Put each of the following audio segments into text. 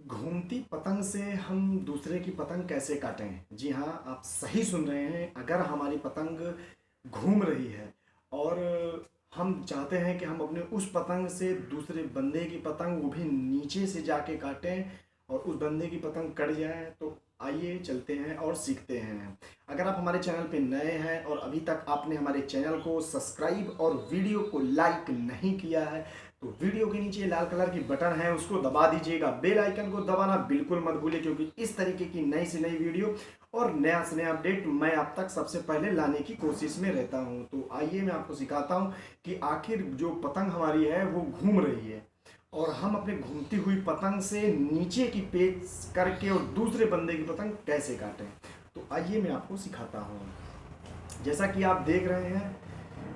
घूमती पतंग से हम दूसरे की पतंग कैसे काटें? जी हाँ, आप सही सुन रहे हैं। अगर हमारी पतंग घूम रही है और हम चाहते हैं कि हम अपने उस पतंग से दूसरे बंदे की पतंग वो भी नीचे से जाके काटें और उस बंदे की पतंग कट जाए, तो आइए चलते हैं और सीखते हैं। अगर आप हमारे चैनल पे नए हैं और अभी तक आपने हमारे चैनल को सब्सक्राइब और वीडियो को लाइक नहीं किया है, तो वीडियो के नीचे लाल कलर की बटन है, उसको दबा दीजिएगा। बेल आइकन को दबाना बिल्कुल मत भूलिए, क्योंकि इस तरीके की नई से नई वीडियो और नया से नया अपडेट मैं आप तक सबसे पहले लाने की कोशिश में रहता हूं। तो आइए मैं आपको सिखाता हूं कि आखिर जो पतंग हमारी है वो घूम रही है और हम अपने घूमती हुई पतंग से नीचे की पेच करके और दूसरे बंदे की पतंग कैसे काटें। तो आइए मैं आपको सिखाता हूँ। जैसा कि आप देख रहे हैं,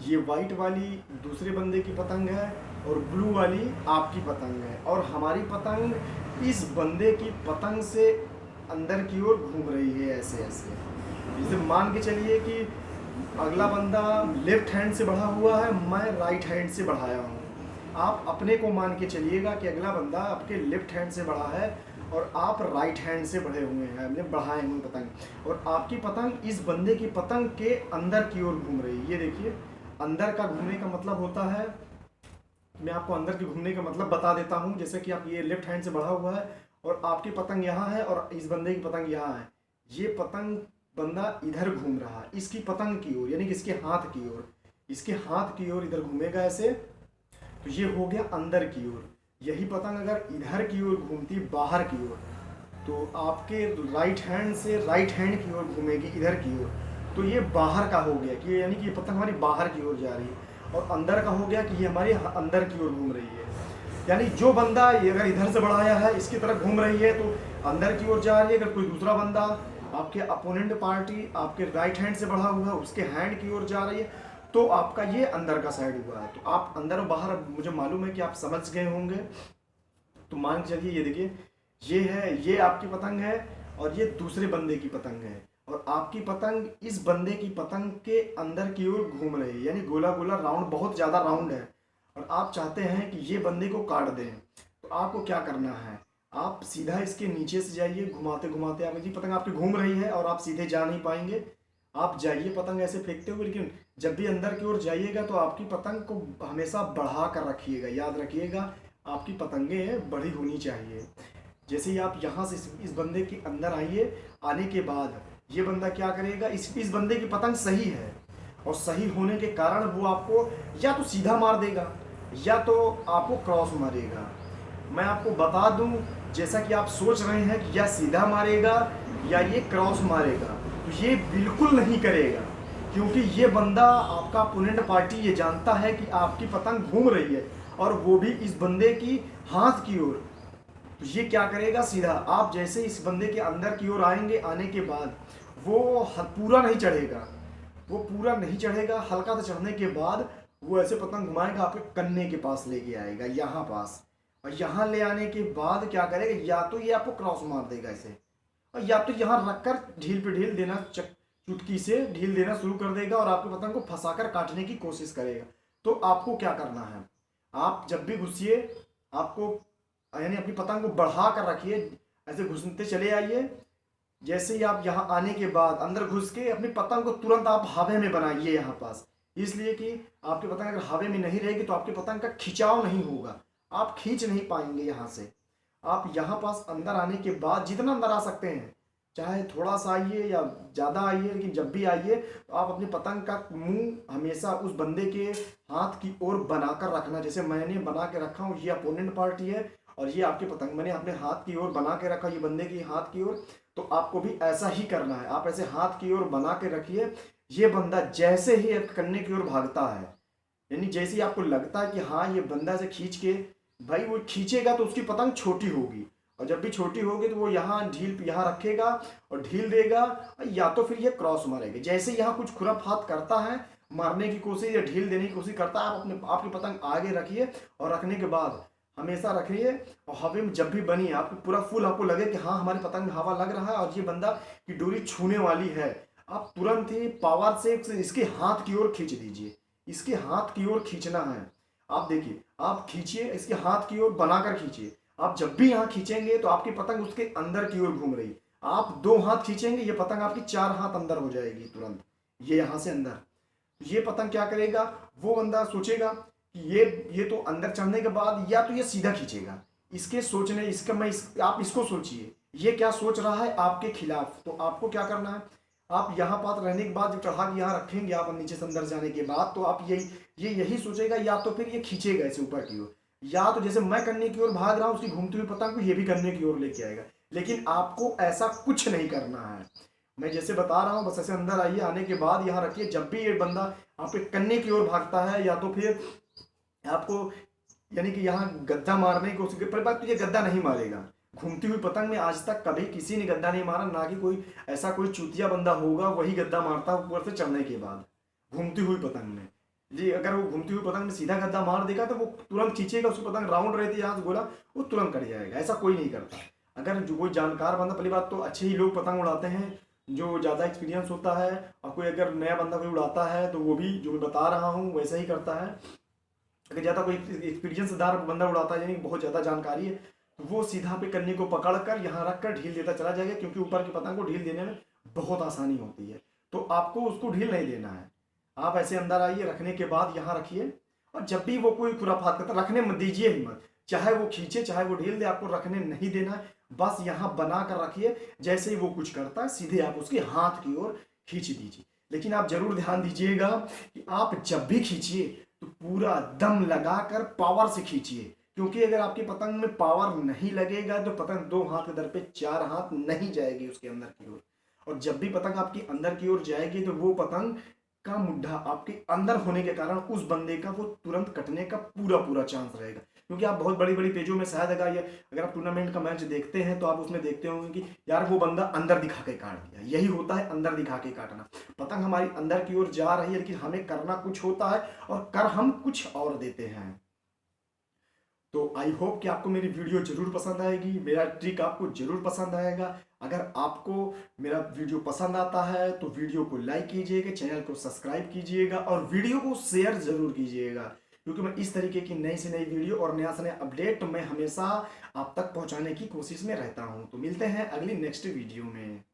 ये वाइट वाली दूसरे बंदे की पतंग है और ब्लू वाली आपकी पतंग है, और हमारी पतंग इस बंदे की पतंग से अंदर की ओर घूम रही है ऐसे ऐसे। जैसे मान के चलिए कि अगला बंदा लेफ्ट हैंड से बढ़ा हुआ है, मैं राइट हैंड से बढ़ाया हूँ। आप अपने को मान के चलिएगा कि अगला बंदा आपके लेफ्ट हैंड से बढ़ा है और आप राइट हैंड से बढ़े हुए हैं, आपने बढ़ाए हुए पतंग, और आपकी पतंग इस बंदे की पतंग के अंदर की ओर घूम रही है। ये देखिए, अंदर का घूमने का मतलब होता है, मैं आपको अंदर के घूमने का मतलब बता देता हूँ। जैसे कि आप ये लेफ्ट हैंड से बढ़ा हुआ है और आपकी पतंग यहाँ है और इस बंदे की पतंग यहाँ है। ये पतंग बंदा इधर घूम रहा है इसकी पतंग की ओर, यानी कि इसके हाथ की ओर, इसके हाथ की ओर इधर घूमेगा ऐसे। तो ये हो गया अंदर की ओर। यही पतंग अगर इधर की ओर घूमती बाहर की ओर, तो आपके राइट हैंड से राइट हैंड की ओर घूमेगी इधर की ओर, तो ये बाहर का हो गया कि यानी कि ये पतंग हमारी बाहर की ओर जा रही है। और अंदर का हो गया कि ये हमारी अंदर की ओर घूम रही है। यानी जो बंदा ये अगर इधर से बढ़ाया है इसकी तरफ घूम रही है तो अंदर की ओर जा रही है। अगर कोई दूसरा बंदा आपके अपोनेंट पार्टी आपके राइट हैंड से बढ़ा हुआ है उसके हैंड की ओर जा रही है, तो आपका ये अंदर का साइड हुआ है। तो आप अंदर और बाहर, मुझे मालूम है कि आप समझ गए होंगे। तो मान के चलिए, ये देखिए, ये है, ये आपकी पतंग है और ये दूसरे बंदे की पतंग है, और आपकी पतंग इस बंदे की पतंग के अंदर की ओर घूम रही है, यानी गोला गोला राउंड, बहुत ज़्यादा राउंड है। और आप चाहते हैं कि ये बंदे को काट दें, तो आपको क्या करना है, आप सीधा इसके नीचे से जाइए, घुमाते घुमाते आप, जी पतंग आपकी घूम रही है और आप सीधे जा नहीं पाएंगे। आप जाइए पतंग ऐसे फेंकते हुए, लेकिन जब भी अंदर की ओर जाइएगा तो आपकी पतंग को हमेशा बढ़ा कर रखिएगा। याद रखिएगा, आपकी पतंगें बड़ी होनी चाहिए। जैसे ही आप यहाँ से इस बंदे के अंदर आइए, आने के बाद ये बंदा क्या करेगा, इस बंदे की पतंग सही है और सही होने के कारण वो आपको या तो सीधा मार देगा या तो आपको क्रॉस मारेगा। मैं आपको बता दूं, जैसा कि आप सोच रहे हैं कि या सीधा मारेगा या ये क्रॉस मारेगा, तो ये बिल्कुल नहीं करेगा, क्योंकि ये बंदा आपका अपोनेंट पार्टी ये जानता है कि आपकी पतंग घूम रही है और वो भी इस बंदे की हाथ की ओर। तो ये क्या करेगा, सीधा आप जैसे इस बंदे के अंदर की ओर आएंगे, आने के बाद वो पूरा नहीं चढ़ेगा, वो पूरा नहीं चढ़ेगा, हल्का सा चढ़ने के बाद वो ऐसे पतंग घुमाएगा, आपके कन्ने के पास लेके आएगा, यहाँ पास। और यहाँ ले आने के बाद क्या करेगा, या तो ये आपको क्रॉस मार देगा ऐसे, और या तो यहाँ रखकर ढील पे ढील देना, चुटकी से ढील देना शुरू कर देगा और आपके पतंग को फंसाकर काटने की कोशिश करेगा। तो आपको क्या करना है, आप जब भी घुसिए, आपको यानी अपनी पतंग को बढ़ा कर रखिए, ऐसे घुसते चले आइए। जैसे ही आप यहाँ आने के बाद अंदर घुस के अपनी पतंग को तुरंत आप हवा में बनाइए यहाँ पास, इसलिए कि आपकी पतंग अगर हवा में नहीं रहेगी तो आपकी पतंग का खिंचाव नहीं होगा, आप खींच नहीं पाएंगे यहाँ से। आप यहाँ पास अंदर आने के बाद जितना अंदर आ सकते हैं, चाहे थोड़ा सा आइए या ज़्यादा आइए, लेकिन जब भी आइए तो आप अपनी पतंग का मुंह हमेशा उस बंदे के हाथ की ओर बनाकर रखना। जैसे मैंने बना के रखा हूँ, ये अपोनेंट पार्टी है और ये आपकी पतंग मैंने अपने हाथ की ओर बना के रखा, ये बंदे की हाथ की ओर। तो आपको भी ऐसा ही करना है, आप ऐसे हाथ की ओर बना के रखिए। ये बंदा जैसे ही करने की ओर भागता है, यानी जैसे ही आपको लगता है कि हाँ ये बंदा से खींच के, भाई वो खींचेगा तो उसकी पतंग छोटी होगी, और जब भी छोटी होगी तो वो यहाँ ढील यहाँ रखेगा और ढील देगा, या तो फिर ये क्रॉस मारेगा। जैसे यहाँ कुछ खुराफात करता है, मारने की कोशिश या ढील देने की कोशिश करता है, आप अपने आपकी पतंग आगे रखिए और रखने के बाद हमेशा रखिए। और हवा में जब भी बनी आपको पूरा फुल आपको लगे कि हाँ हमारी पतंग में हवा लग रहा है और ये बंदा की डोरी छूने वाली है, आप तुरंत ही पावर से इसके हाथ की ओर खींच दीजिए। इसके हाथ की ओर खींचना है, आप देखिए, आप खींचिए, इसके हाथ की ओर बनाकर खींचिए। आप जब भी यहाँ खींचेंगे तो आपकी पतंग उसके अंदर की ओर घूम रही। आप 2 हाथ खींचेंगे, ये पतंग आपकी 4 हाथ अंदर हो जाएगी तुरंत, ये यहाँ से अंदर। ये पतंग क्या करेगा, वो बंदा सोचेगा कि ये तो अंदर चढ़ने के बाद या तो ये सीधा खींचेगा, इसके सोचने इसका आप इसको सोचिए, ये क्या सोच रहा है आपके खिलाफ। तो आपको क्या करना है, आप यहाँ पास रहने के बाद जब चढ़ा के यहाँ रखेंगे आप नीचे से अंदर जाने के बाद, तो आप यही सोचेगा, या तो फिर ये खींचेगा ऐसे ऊपर की ओर, या तो जैसे मैं करने की ओर भाग रहा हूँ उसकी घूमती हुई पतंग को ये भी करने की ओर लेके आएगा। लेकिन आपको ऐसा कुछ नहीं करना है, मैं जैसे बता रहा हूँ बस ऐसे अंदर आइए, आने के बाद यहाँ रखिए। जब भी ये बंदा आपके कन्ने की ओर भागता है या तो फिर आपको यानी कि यहाँ गद्दा मारने की कोशिश पर बात, तो ये गद्दा नहीं मारेगा। घूमती हुई पतंग में आज तक कभी किसी ने गद्दा नहीं मारा, ना कि कोई ऐसा कोई चूतिया बंदा होगा वही गद्दा मारता ऊपर से चढ़ने के बाद घूमती हुई पतंग में। जी अगर वो घूमती हुई पतंग में सीधा गद्दा मार देगा तो वो तुरंत खींचेगा, उसकी पतंग राउंड रहती है यहाँ से गोला, वो तुरंत कट जाएगा। ऐसा कोई नहीं करता। अगर जो कोई जानकार बंदा, पहली बात तो अच्छे ही लोग पतंग उड़ाते हैं, जो ज़्यादा एक्सपीरियंस होता है, और कोई अगर नया बंदा कोई उड़ाता है तो वो भी जो मैं बता रहा हूँ वैसा ही करता है। अगर ज़्यादा कोई एक्सपीरियंसदार बंदा उड़ाता है यानी बहुत ज़्यादा जानकारी है, तो वो सीधा पे कन्नी को पकड़ कर यहाँ रख कर ढील देता चला जाएगा, क्योंकि ऊपर की पतंग को ढील देने में बहुत आसानी होती है। तो आपको उसको ढील नहीं देना है, आप ऐसे अंदर आइए, रखने के बाद यहाँ रखिए, और जब भी वो कोई खुराफात करता रखने मत दीजिए ही मत, चाहे वो खींचे चाहे वो ढील दे, आपको रखने नहीं देना है। बस यहाँ बना कर रखिए, जैसे ही वो कुछ करता है सीधे आप उसके हाथ की ओर खींच दीजिए। लेकिन आप जरूर ध्यान दीजिएगा कि आप जब भी खींचिए तो पूरा दम लगाकर पावर से खींचिए, क्योंकि अगर आपकी पतंग में पावर नहीं लगेगा तो पतंग 2 हाथ के दर पे 4 हाथ नहीं जाएगी उसके अंदर की ओर। और जब भी पतंग आपकी अंदर की ओर जाएगी तो वो पतंग का मुड्ढा आपके अंदर होने के कारण उस बंदे का वो तुरंत कटने का पूरा पूरा चांस रहेगा। क्योंकि आप बहुत बड़ी बड़ी पेजों में शायद अगर आप टूर्नामेंट का मैच देखते हैं तो आप उसमें देखते होंगे कि यार वो बंदा अंदर दिखा के काट दिया। यही होता है अंदर दिखा के काटना। पतंग हमारी अंदर की ओर जा रही है लेकिन हमें करना कुछ होता है और कर हम कुछ और देते हैं। तो आई होप कि आपको मेरी वीडियो जरूर पसंद आएगी, मेरा ट्रिक आपको जरूर पसंद आएगा। अगर आपको मेरा वीडियो पसंद आता है तो वीडियो को लाइक कीजिएगा, चैनल को सब्सक्राइब कीजिएगा और वीडियो को शेयर जरूर कीजिएगा, क्योंकि मैं इस तरीके की नई से नई वीडियो और नया से नया अपडेट मैं हमेशा आप तक पहुंचाने की कोशिश में रहता हूं। तो मिलते हैं अगली नेक्स्ट वीडियो में।